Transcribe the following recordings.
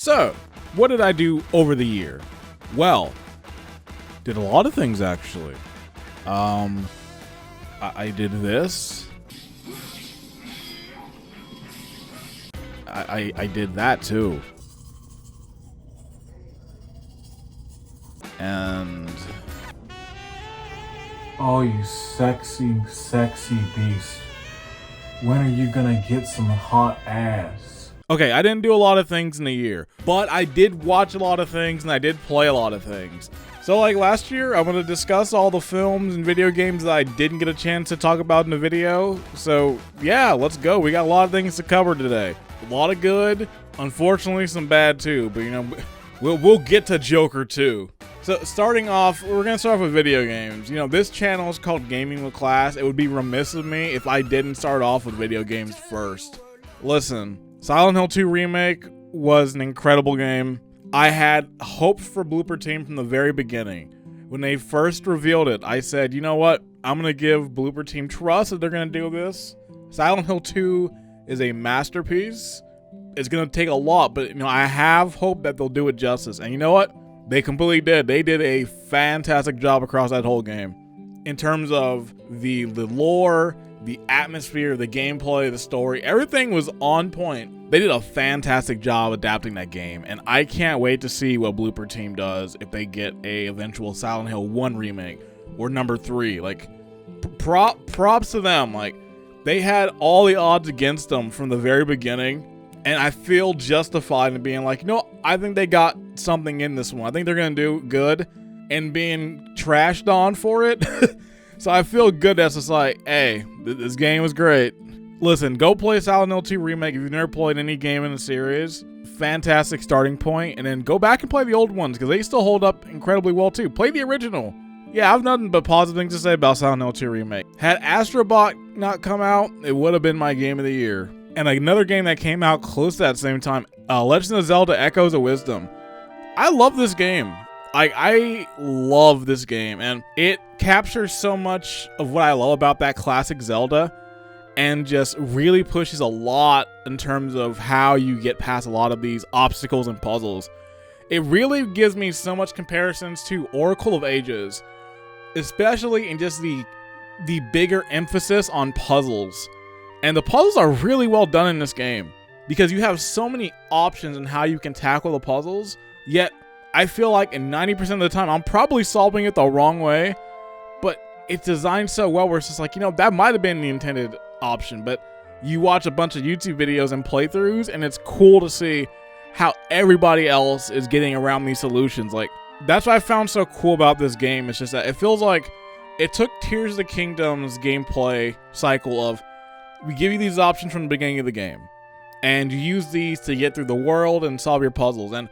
So, what did I do over the year? Well, did a lot of things actually. I did this. I did that too. And oh, you sexy, sexy beast. When are you gonna get some hot ass? okay, I didn't do a lot of things in a year, but I did watch a lot of things and I did play a lot of things. So like last year, I'm going to discuss all the films and video games that I didn't get a chance to talk about in the video. So yeah, let's go. We got a lot of things to cover today. A lot of good, unfortunately some bad too, but you know, we'll get to Joker too. So starting off, we're going to start off with video games. You know, this channel is called Gaming with Class. It would be remiss of me if I didn't start off with video games first. Listen, Silent Hill 2 Remake was an incredible game. I had hopes for Blooper Team from the very beginning. When they first revealed it, I said, you know what? I'm going to give Blooper Team trust that they're going to do this. Silent Hill 2 is a masterpiece. It's going to take a lot, but you know, I have hope that they'll do it justice. And you know what? They completely did. They did a fantastic job across that whole game. In terms of the lore, the atmosphere, the gameplay, the story, everything was on point. They did a fantastic job adapting that game, and I can't wait to see what Blooper Team does if they get a eventual Silent Hill 1 remake or number 3. Like, props to them. Like, they had all the odds against them from the very beginning, and I feel justified in being like, you know, I think they got something in this one. I think they're gonna do good, and being trashed on for it. So I feel good that's just like, hey, this game was great. Listen, go play Silent Hill 2 Remake if you've never played any game in the series. Fantastic starting point, and then go back and play the old ones because they still hold up incredibly well too. Play the original. Yeah, I have nothing but positive things to say about Silent Hill 2 Remake. Had Astro Bot not come out, it would have been my game of the year. And another game that came out close to that same time, Legend of Zelda Echoes of Wisdom. I love this game. I love this game, and it captures so much of what I love about that classic Zelda, and just really pushes a lot in terms of how you get past a lot of these obstacles and puzzles. It really gives me so much comparisons to Oracle of Ages, especially in just the bigger emphasis on puzzles. And the puzzles are really well done in this game, because you have so many options in how you can tackle the puzzles, yet I feel like in 90% of the time, I'm probably solving it the wrong way, but it's designed so well where it's just like, you know, that might have been the intended option, but you watch a bunch of YouTube videos and playthroughs, and it's cool to see how everybody else is getting around these solutions. Like, that's what I found so cool about this game. It's just that it feels like it took Tears of the Kingdom's gameplay cycle of, we give you these options from the beginning of the game, and you use these to get through the world and solve your puzzles. And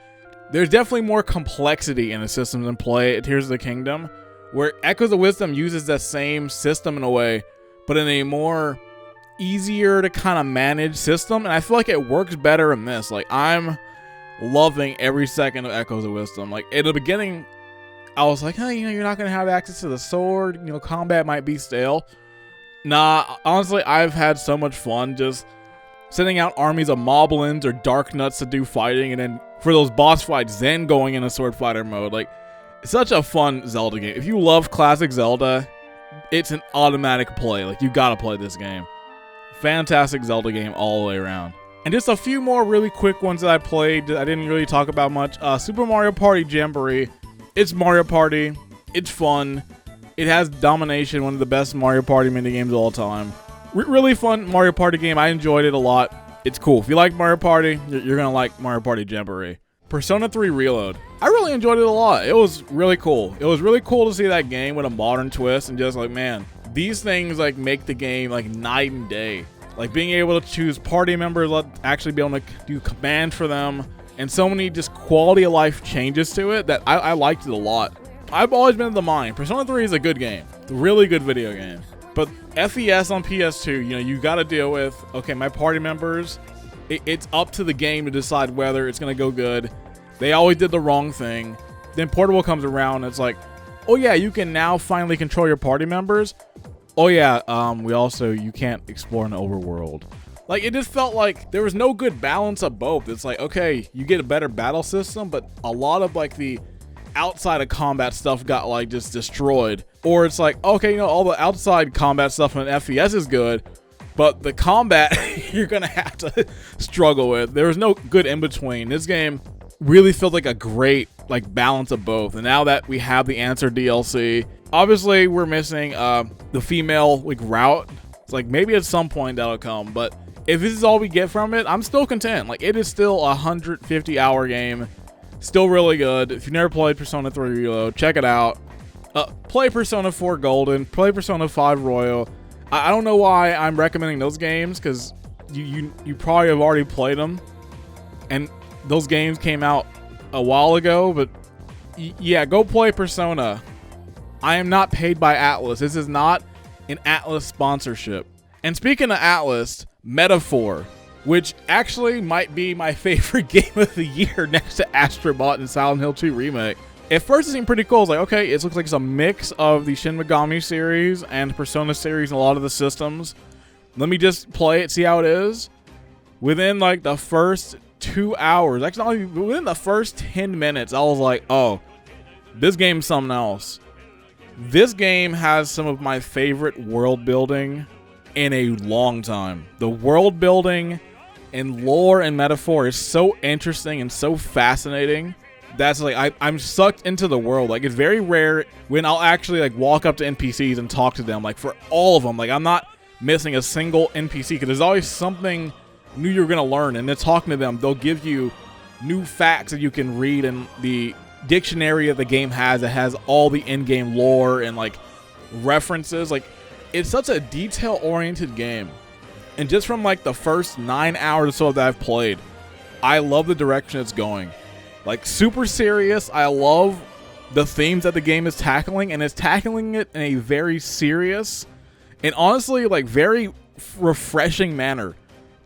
there's definitely more complexity in the systems in play at Tears of the Kingdom, where Echoes of Wisdom uses that same system in a way, but in a more easier to kind of manage system. And I feel like it works better in this. Like, I'm loving every second of Echoes of Wisdom. Like, in the beginning, I was like, hey, you know, you're not going to have access to the sword. You know, combat might be stale. Nah, honestly, I've had so much fun just sending out armies of moblins or dark nuts to do fighting, and then for those boss fights, then going into sword fighter mode. Like, it's such a fun Zelda game. If you love classic Zelda, it's an automatic play. Like, you gotta play this game. Fantastic Zelda game all the way around. And just a few more really quick ones that I played that I didn't really talk about much. Super Mario Party Jamboree. It's Mario Party. It's fun. It has domination, one of the best Mario Party minigames of all time. Really fun Mario Party game. I enjoyed it a lot. It's cool. If you like Mario Party, you're gonna like Mario Party Jamboree. Persona 3 Reload. I really enjoyed it a lot. It was really cool. It was really cool to see that game with a modern twist, and just like, man, these things like make the game like night and day. Like, being able to choose party members, actually be able to do commands for them, and so many just quality of life changes to it that I liked it a lot. I've always been of the mind, Persona 3 is a good game. It's a really good video game. But FES on PS2, you know, you gotta deal with, okay, my party members, it's up to the game to decide whether it's gonna go good. They always did the wrong thing. Then Portable comes around, and it's like, oh yeah, you can now finally control your party members. Oh yeah, you can't explore an overworld. Like, it just felt like there was no good balance of both. It's like, okay, you get a better battle system, but a lot of like the outside of combat stuff got like just destroyed. Or it's like, okay, you know, all the outside combat stuff in an FPS is good, but the combat you're gonna have to struggle with. There was no good in between. This game really feels like a great like balance of both. And now that we have the Answer DLC, obviously we're missing the female like route. It's like maybe at some point that'll come, but if this is all we get from it, I'm still content. Like, it is still a 150-hour game, still really good. If you've never played Persona 3 Reload, check it out. Play Persona 4 Golden, play Persona 5 Royal. I don't know why I'm recommending those games, because you probably have already played them, and those games came out a while ago. But yeah, go play Persona. I am not paid by Atlas. This is not an Atlas sponsorship. And speaking of Atlas, Metaphor, which actually might be my favorite game of the year next to Astrobot and Silent Hill 2 Remake. At first it seemed pretty cool. It's like, okay, it looks like it's a mix of the Shin Megami series and Persona series and a lot of the systems. Let me just play it, see how it is. Within like the first 2 hours, actually within the first 10 minutes, I was like, oh, this game's something else. This game has some of my favorite world building in a long time. The world building and lore and Metaphor is so interesting and so fascinating. That's like, I'm sucked into the world. Like, it's very rare when I'll actually like walk up to NPCs and talk to them, like for all of them. Like, I'm not missing a single NPC, because there's always something new you're gonna learn, and then talking to them, they'll give you new facts that you can read in the dictionary that the game has. It has all the in-game lore and like references. Like, it's such a detail-oriented game, and just from like the first 9 hours or so that I've played, I love the direction it's going. Like, super serious. I love the themes that the game is tackling, and it's tackling it in a very serious and honestly like very refreshing manner.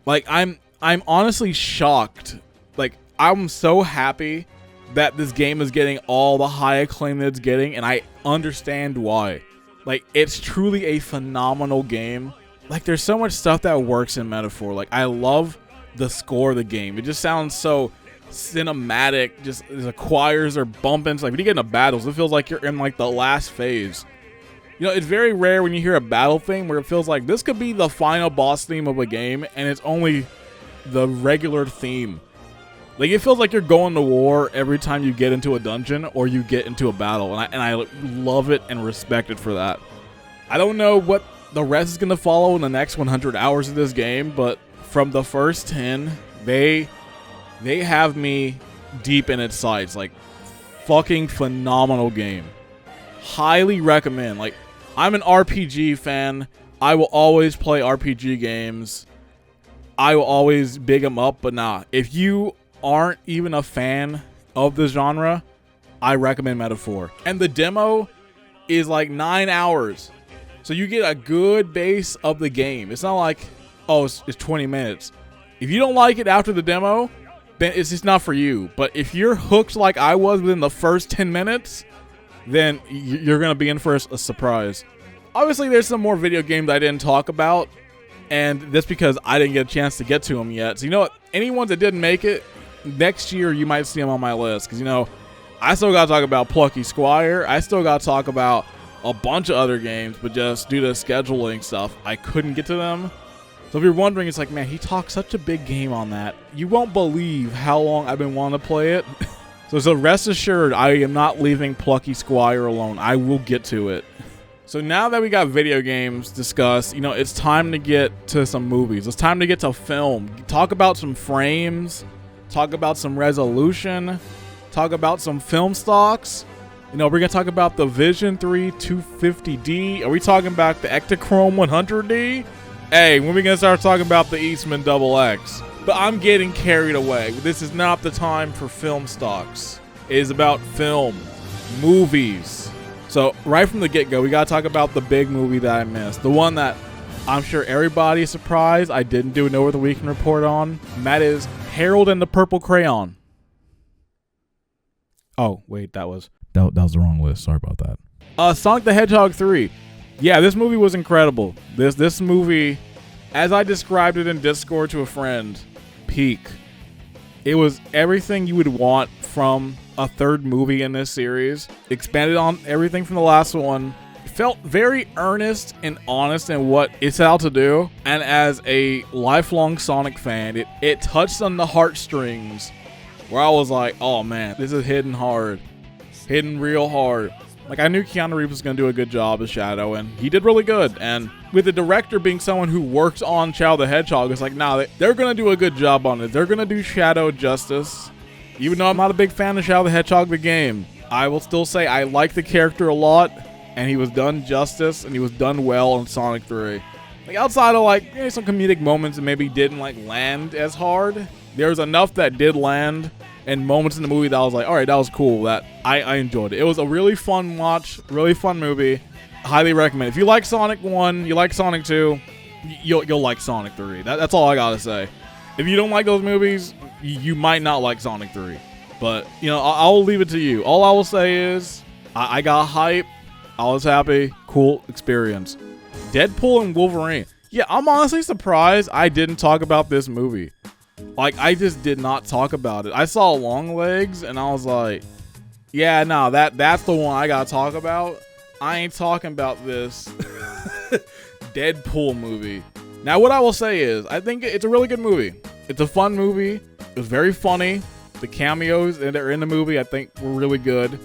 Like, I'm honestly shocked. Like, I'm so happy that this game is getting all the high acclaim that it's getting, and I understand why. Like, it's truly a phenomenal game. Like, there's so much stuff that works in Metaphor. Like, I love the score of the game. It just sounds so cinematic. Just the choirs are bumping. It's like when you get into battles, it feels like you're in like the last phase. You know, it's very rare when you hear a battle theme where it feels like this could be the final boss theme of a game, and it's only the regular theme. Like, it feels like you're going to war every time you get into a dungeon or you get into a battle, and I love it and respect it for that. I don't know what the rest is going to follow in the next 100 hours of this game, but from the first 10, they have me deep in its sights. Like, fucking phenomenal game. Highly recommend. Like, I'm an RPG fan. I will always play RPG games. I will always big them up, but nah, if you aren't even a fan of the genre, I recommend Metaphor. And the demo is like 9 hours, so you get a good base of the game. It's not like, oh, it's 20 minutes. If you don't like it after the demo, then it's just not for you. But if you're hooked like I was within the first 10 minutes, then you're gonna be in for a surprise. Obviously, there's some more video games I didn't talk about, and that's because I didn't get a chance to get to them yet. So you know what? Any ones that didn't make it, next year you might see them on my list, because, you know, I still got to talk about Plucky Squire. I still got to talk about a bunch of other games, but just due to scheduling stuff, I couldn't get to them. So if you're wondering, it's like, man, he talked such a big game on that. You won't believe how long I've been wanting to play it. So rest assured, I am not leaving Plucky Squire alone. I will get to it. So now that we got video games discussed, you know, it's time to get to some movies. It's time to get to film. Talk about some frames. Talk about some resolution. Talk about some film stocks. You know, we're going to talk about the Vision 3 250D. Are we talking about the Ektachrome 100D? Hey, when are we going to start talking about the Eastman XX? But I'm getting carried away. This is not the time for film stocks. It is about film, movies. So right from the get-go, we got to talk about the big movie that I missed. The one that I'm sure everybody is surprised I didn't do an Over the Weekend report on. And that is Harold and the Purple Crayon. Oh, wait, that was the wrong list. Sorry about that. Sonic the Hedgehog 3. Yeah, this movie was incredible. This movie As I described it in Discord to a friend, peak. It was everything you would want from a third movie in this series. Expanded on everything from the last one. Felt very earnest and honest in what it set out to do. And as a lifelong Sonic fan, it touched on the heartstrings where I was like, oh man, this is hitting hard. Hitting real hard. Like, I knew Keanu Reeves was going to do a good job as Shadow, and he did really good. And with the director being someone who worked on Shadow the Hedgehog, it's like, nah, they're going to do a good job on it. They're going to do Shadow justice. Even though I'm not a big fan of Shadow the Hedgehog, the game, I will still say I like the character a lot, and he was done justice, and he was done well in Sonic 3. Like, outside of, like, some comedic moments that maybe didn't, like, land as hard, there's enough that did land. And moments in the movie that I was like, all right, that was cool. That I enjoyed it. It was a really fun watch, really fun movie. Highly recommend. If you like Sonic 1, you like Sonic 2, you'll like Sonic 3. That's all I gotta say. If you don't like those movies, you might not like Sonic 3. But, I'll leave it to you. All I will say is, I got hype. I was happy. Cool experience. Deadpool and Wolverine. Yeah, I'm honestly surprised I didn't talk about this movie. Like, I just did not talk about it. I saw Longlegs, and I was like, yeah, no, that's the one I gotta talk about. I ain't talking about this Deadpool movie. Now, what I will say is, I think it's a really good movie. It's a fun movie. It was very funny. The cameos that are in the movie, I think, were really good.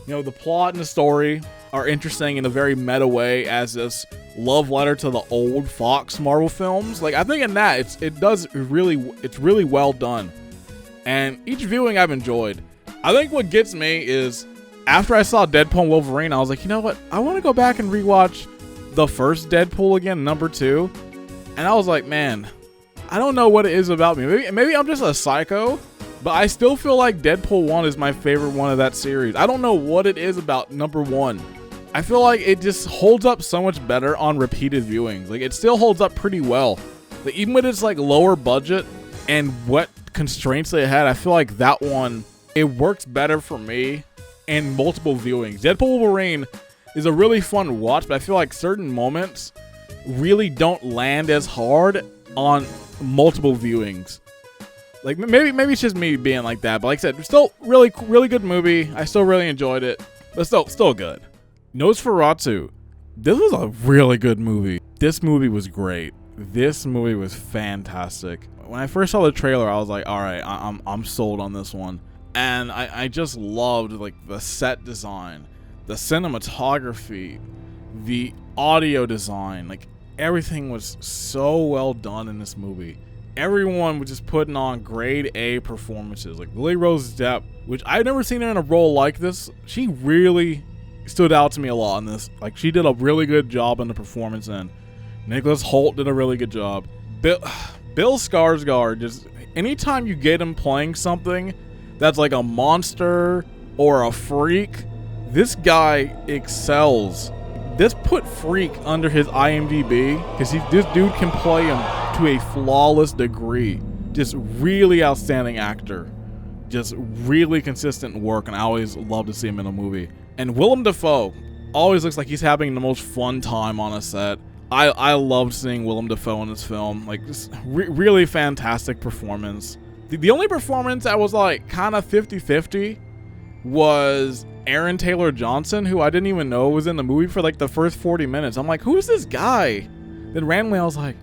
The plot and the story are interesting in a very meta way as this love letter to the old Fox Marvel films. Like, I think in that it's really well done. And each viewing I've enjoyed. I think what gets me is after I saw Deadpool and Wolverine, I was like, you know what? I want to go back and rewatch the first Deadpool again, number 2. And I was like, man, I don't know what it is about me. Maybe I'm just a psycho, but I still feel like Deadpool 1 is my favorite one of that series. I don't know what it is about number 1. I feel like it just holds up so much better on repeated viewings. Like, it still holds up pretty well. Like, even with its, like, lower budget and what constraints they had, I feel like that one, it works better for me in multiple viewings. Deadpool Wolverine is a really fun watch, but I feel like certain moments really don't land as hard on multiple viewings. Like, maybe it's just me being like that, but like I said, still really good movie. I still really enjoyed it, but still good. Nosferatu. This was a really good movie. This movie was great. This movie was fantastic. When I first saw the trailer, I was like, all right, I'm sold on this one. And I just loved, like, the set design, the cinematography, the audio design. Like, everything was so well done in this movie. Everyone was just putting on grade A performances. Like, Lily Rose Depp, which I've never seen her in a role like this. She really stood out to me a lot in this. Like, she did a really good job in the performance, and Nicholas Hoult did a really good job. Bill Skarsgård, just anytime you get him playing something that's like a monster or a freak, this guy excels. This put Freak under his IMDb because this dude can play him to a flawless degree. Just really outstanding actor. Just really consistent work, and I always love to see him in a movie. And Willem Dafoe always looks like he's having the most fun time on a set. I loved seeing Willem Dafoe in this film. Like, just really fantastic performance. The only performance that was like kind of 50-50 was Aaron Taylor Johnson, who I didn't even know was in the movie for like the first 40 minutes. I'm like, who's this guy? Then randomly I was like,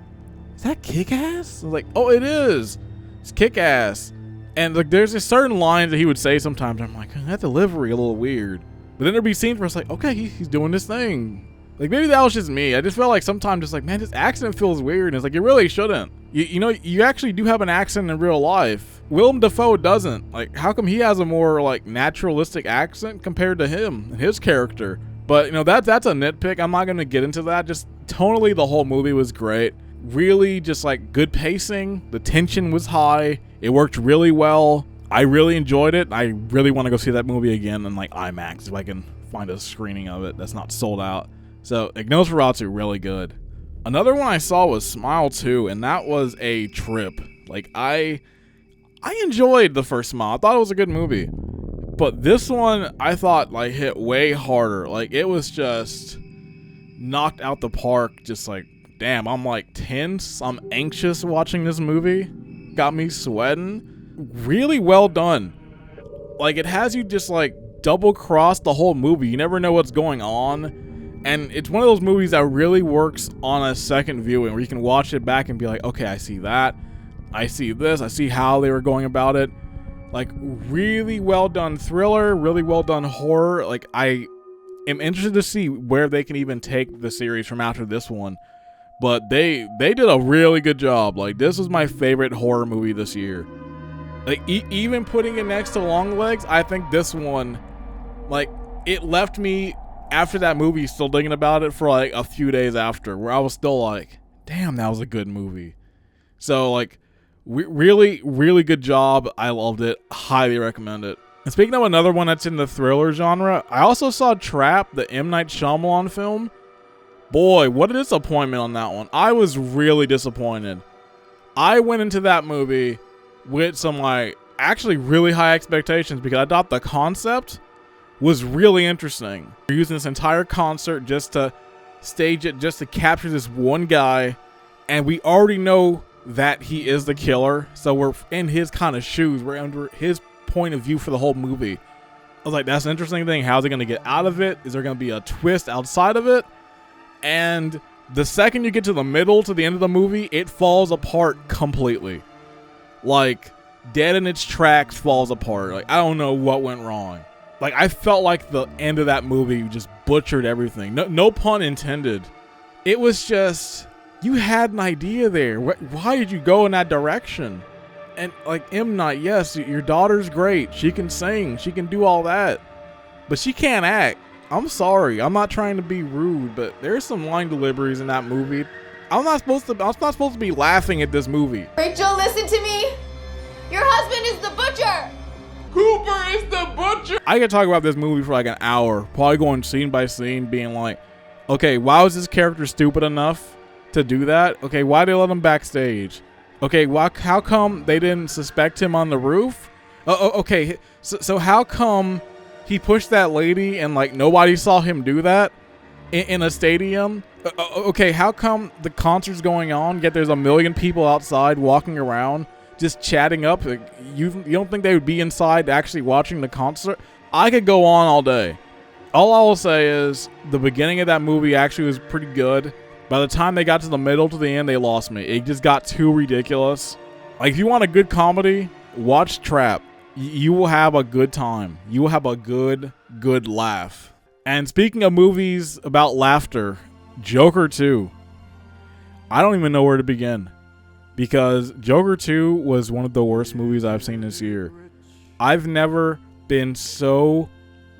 is that Kick-Ass? I was like, oh, it is. It's Kick-Ass. And like, there's just certain lines that he would say sometimes. I'm like, that delivery a little weird. But then there'd be scenes where it's like, okay, he's doing this thing. Like, maybe that was just me. I just felt like sometimes just like, man, this accent feels weird. And it's like, you really shouldn't. You actually do have an accent in real life. Willem Dafoe doesn't. Like, how come he has a more like naturalistic accent compared to him and his character? But that's a nitpick. I'm not gonna get into that. Just tonally, the whole movie was great. Really, just like good pacing. The tension was high. It worked really well. I really enjoyed it. I really want to go see that movie again in like IMAX if I can find a screening of it that's not sold out. So, Nosferatu, really good. Another one I saw was Smile 2, and that was a trip. Like, I enjoyed the first Smile. I thought it was a good movie. But this one, I thought, like, hit way harder. Like, it was just knocked out the park, just, like, damn, I'm like tense. I'm anxious watching this movie. Got me sweating. Really well done. Like, it has you just like double cross the whole movie. You never know what's going on. And it's one of those movies that really works on a second viewing where you can watch it back and be like, okay, I see that. I see this. I see how they were going about it. Like, really well done thriller, really well done horror. Like, I am interested to see where they can even take the series from after this one. But they did a really good job. Like, this was my favorite horror movie this year. Like, even putting it next to Longlegs, I think this one, like, it left me after that movie still thinking about it for like a few days after, where I was still like, damn, that was a good movie. So, like, really, really good job. I loved it. Highly recommend it. And speaking of another one that's in the thriller genre, I also saw Trap, the M. Night Shyamalan film. Boy, what a disappointment on that one. I was really disappointed. I went into that movie with some, like, actually really high expectations because I thought the concept was really interesting. We're using this entire concert just to stage it, just to capture this one guy, and we already know that he is the killer, so we're in his kind of shoes. We're under his point of view for the whole movie. I was like, that's an interesting thing. How's he going to get out of it? Is there going to be a twist outside of it? And the second you get to the middle, to the end of the movie, it falls apart completely. Like, dead in its tracks, falls apart. Like, I don't know what went wrong. Like, I felt like the end of that movie just butchered everything. No pun intended. It was just, you had an idea there. Why did you go in that direction? And, like, M. Night, yes, your daughter's great. She can sing. She can do all that. But she can't act. I'm sorry. I'm not trying to be rude, but there's some line deliveries in that movie. I'm not supposed to be laughing at this movie. Rachel, listen to me. Your husband is the butcher. Cooper is the butcher. I could talk about this movie for like an hour, probably going scene by scene, being like, okay, why was this character stupid enough to do that? Okay, why did they let him backstage? Okay, how come they didn't suspect him on the roof? Okay, so how come he pushed that lady and like nobody saw him do that in a stadium? Okay, how come the concert's going on, yet there's a million people outside walking around just chatting up? Like, you don't think they would be inside actually watching the concert? I could go on all day. All I will say is the beginning of that movie actually was pretty good. By the time they got to the middle to the end, they lost me. It just got too ridiculous. Like, if you want a good comedy, watch Trap. You will have a good time. You will have a good laugh. And speaking of movies about laughter, Joker 2. I don't even know where to begin, because Joker 2 was one of the worst movies I've seen this year. I've never been so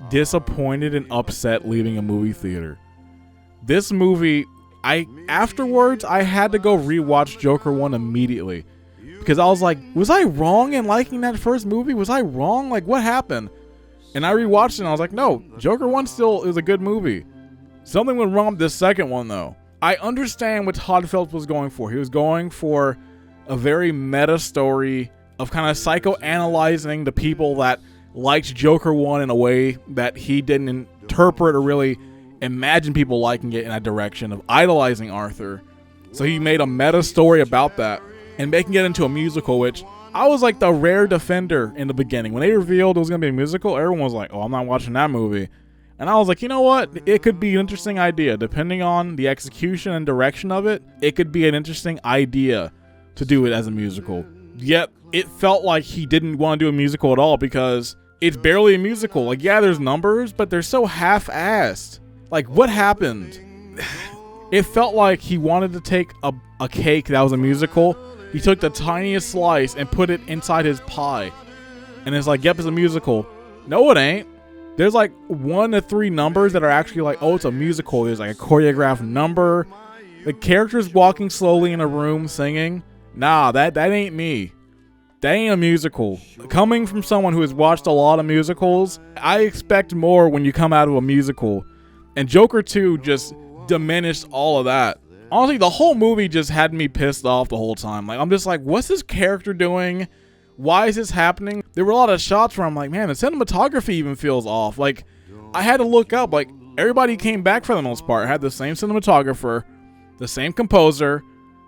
disappointed and upset leaving a movie theater. This movie, afterwards I had to go rewatch Joker 1 immediately, because I was like, was I wrong in liking that first movie? Was I wrong? Like, what happened? And I rewatched it and I was like, no, Joker 1 still is a good movie. Something went wrong with this second one, though. I understand what Todd Phillips was going for. He was going for a very meta story of kind of psychoanalyzing the people that liked Joker 1 in a way that he didn't interpret or really imagine people liking it in that direction of idolizing Arthur. So he made a meta story about that and making it into a musical, which I was like the rare defender in the beginning. When they revealed it was going to be a musical, everyone was like, oh, I'm not watching that movie. And I was like, you know what? It could be an interesting idea. Depending on the execution and direction of it, it could be an interesting idea to do it as a musical. Yet, it felt like he didn't want to do a musical at all because it's barely a musical. Like, yeah, there's numbers, but they're so half-assed. Like, what happened? It felt like he wanted to take a cake that was a musical. He took the tiniest slice and put it inside his pie. And it's like, yep, it's a musical. No, it ain't. There's like 1 to 3 numbers that are actually like, oh, it's a musical. There's like a choreographed number. The characters walking slowly in a room singing. Nah, that ain't me. That ain't a musical. Coming from someone who has watched a lot of musicals, I expect more when you come out of a musical. And Joker 2 just diminished all of that. Honestly, the whole movie just had me pissed off the whole time. Like, I'm just like, what's this character doing? Why is this happening? There were a lot of shots where I'm like, man, the cinematography even feels off. Like, I had to look up. Like, everybody came back for the most part. Had the same cinematographer. the same composer,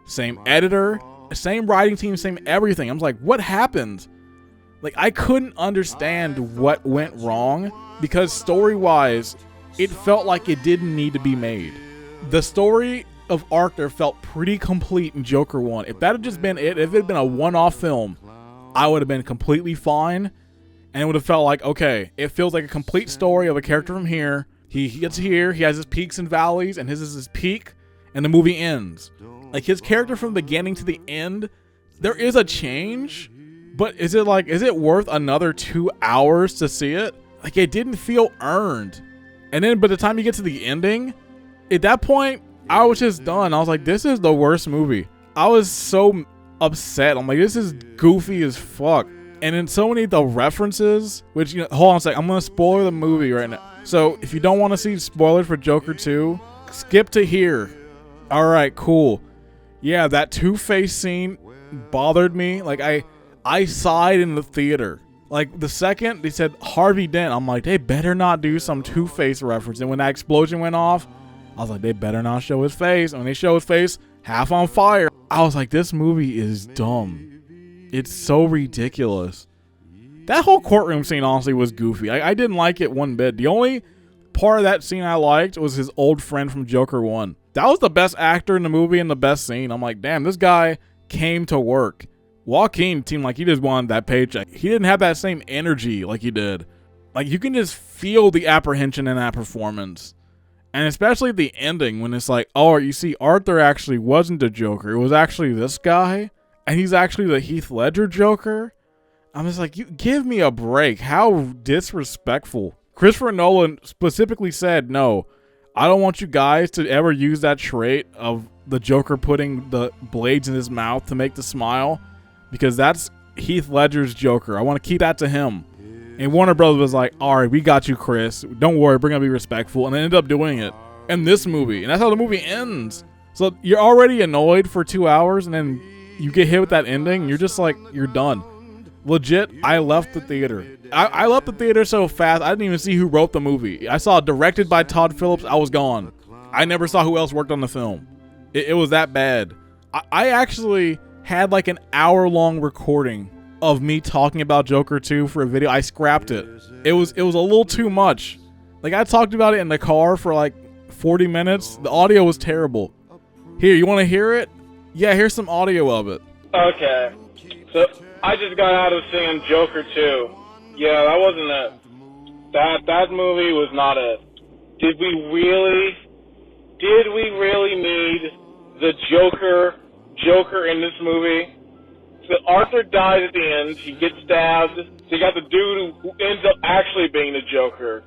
same editor, same writing team, same everything. I'm like, what happened? Like, I couldn't understand what went wrong because story-wise, it felt like it didn't need to be made. The story of Arthur felt pretty complete in Joker 1. If that had just been it, if it had been a one-off film, I would have been completely fine. And it would have felt like, okay, it feels like a complete story of a character from here. He gets here, he has his peaks and valleys, and his is his peak, and the movie ends. Like, his character from the beginning to the end, there is a change, but is it worth another 2 hours to see it? Like, it didn't feel earned. And then by the time you get to the ending, at that point, I was just done. I was like, this is the worst movie. I was so upset. I'm like, this is goofy as fuck. And then so many of the references, which, you know, hold on a second, I'm going to spoil the movie right now. So if you don't want to see spoilers for Joker 2, skip to here. All right, cool. Yeah, that Two-Face scene bothered me. Like, I sighed in the theater. Like, the second they said Harvey Dent, I'm like, they better not do some Two-Face reference. And when that explosion went off, I was like, they better not show his face. And when they show his face half on fire, I was like, this movie is dumb. It's so ridiculous. That whole courtroom scene, honestly, was goofy. I didn't like it one bit. The only part of that scene I liked was his old friend from Joker 1. That was the best actor in the movie and the best scene. I'm like, damn, this guy came to work. Joaquin seemed like he just wanted that paycheck. He didn't have that same energy like he did. Like, you can just feel the apprehension in that performance. And especially the ending when it's like, oh, you see, Arthur actually wasn't the Joker. It was actually this guy. And he's actually the Heath Ledger Joker. I'm just like, you give me a break. How disrespectful. Christopher Nolan specifically said, no, I don't want you guys to ever use that trait of the Joker putting the blades in his mouth to make the smile, because that's Heath Ledger's Joker. I want to keep that to him. And Warner Brothers was like, all right, we got you, Chris. Don't worry, we're going to be respectful. And they ended up doing it in this movie. And that's how the movie ends. So you're already annoyed for 2 hours, and then you get hit with that ending, and you're just like, you're done. Legit, I left the theater. I left the theater so fast, I didn't even see who wrote the movie. I saw it directed by Todd Phillips. I was gone. I never saw who else worked on the film. It was that bad. I actually had like an hour-long recording of me talking about Joker 2 for a video. I scrapped it. It was a little too much. Like, I talked about it in the car for like 40 minutes. The audio was terrible. Here, you want to hear it? Yeah, here's some audio of it. Okay. So, I just got out of seeing Joker 2. Yeah, that wasn't it. That movie was not it. Did we really need the Joker in this movie? So Arthur dies at the end, he gets stabbed, so you got the dude who ends up actually being the Joker.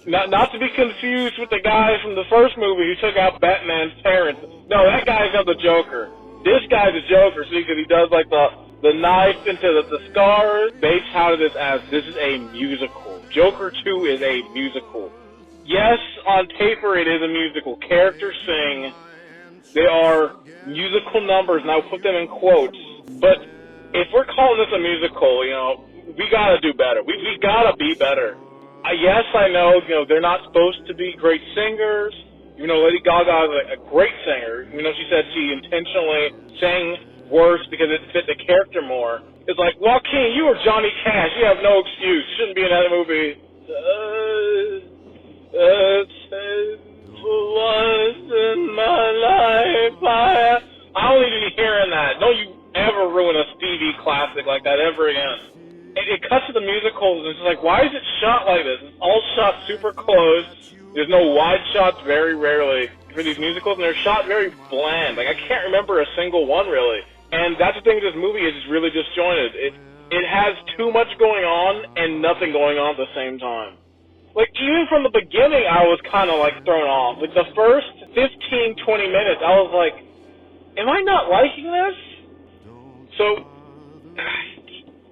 Not to be confused with the guy from the first movie who took out Batman's parents. No, that guy's not the Joker. This guy's the Joker, see, because he does like the knife into the scars. They touted this as, this is a musical. Joker 2 is a musical. Yes, on paper it is a musical. Characters sing. They are musical numbers, and I'll put them in quotes. But if we're calling this a musical, you know, we gotta do better. We gotta be better. Yes, I know, you know, they're not supposed to be great singers. You know, Lady Gaga is a great singer. You know, she said she intentionally sang worse because it fit the character more. It's like, Joaquin, you are Johnny Cash. You have no excuse. You shouldn't be in that movie. Once in my life, I don't need to be hearing that. Don't you ever ruin a Stevie classic like that ever again. It cuts to the musicals, and it's like, why is it shot like this? It's all shot super close. There's no wide shots very rarely for these musicals, and they're shot very bland. Like, I can't remember a single one, really. And that's the thing with this movie, is it's really disjointed. It has too much going on and nothing going on at the same time. Like, even from the beginning, I was kind of, like, thrown off. Like, the first 15, 20 minutes, I was like, am I not liking this? So,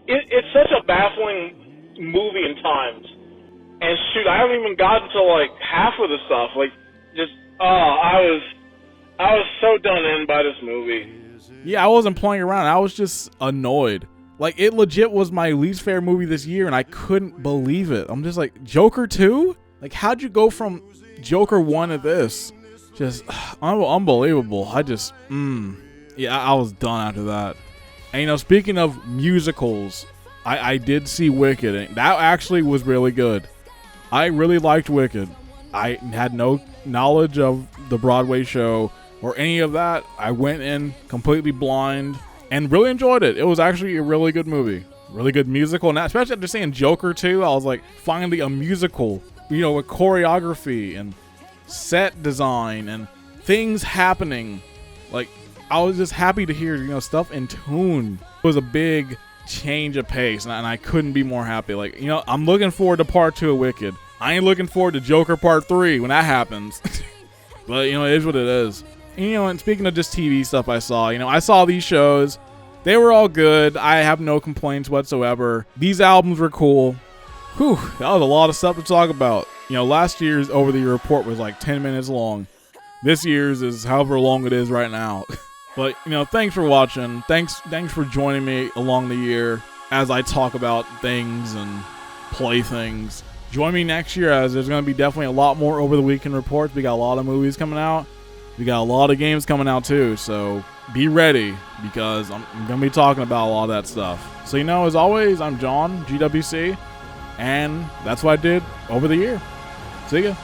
it's such a baffling movie in times. And shoot, I haven't even gotten to, like, half of the stuff. Like, just, I was so done in by this movie. Yeah, I wasn't playing around. I was just annoyed. Like, it legit was my least favorite movie this year, and I couldn't believe it. I'm just like, Joker 2? Like, how'd you go from Joker 1 to this? Just unbelievable. Yeah, I was done after that. And, you know, speaking of musicals, I did see Wicked, and that actually was really good. I really liked Wicked. I had no knowledge of the Broadway show or any of that. I went in completely blind and really enjoyed it. It was actually a really good movie. Really good musical. And especially after seeing Joker 2, I was like, finally a musical, you know, with choreography and set design and things happening. Like, I was just happy to hear, you know, stuff in tune. It was a big change of pace, and I couldn't be more happy. Like, you know, I'm looking forward to part 2 of Wicked. I ain't looking forward to Joker part 3 when that happens. But, you know, it is what it is. And, you know, and speaking of just TV stuff I saw, you know, I saw these shows. They were all good. I have no complaints whatsoever. These albums were cool. Whew, that was a lot of stuff to talk about. You know, last year's Over the Year report was like 10 minutes long. This year's is however long it is right now. But, you know, thanks for watching. Thanks for joining me along the year as I talk about things and play things. Join me next year, as there's going to be definitely a lot more over the weekend reports. We got a lot of movies coming out. We got a lot of games coming out too. So be ready, because I'm going to be talking about a lot of that stuff. So, you know, as always, I'm John, GWC, and that's what I did over the year. See ya.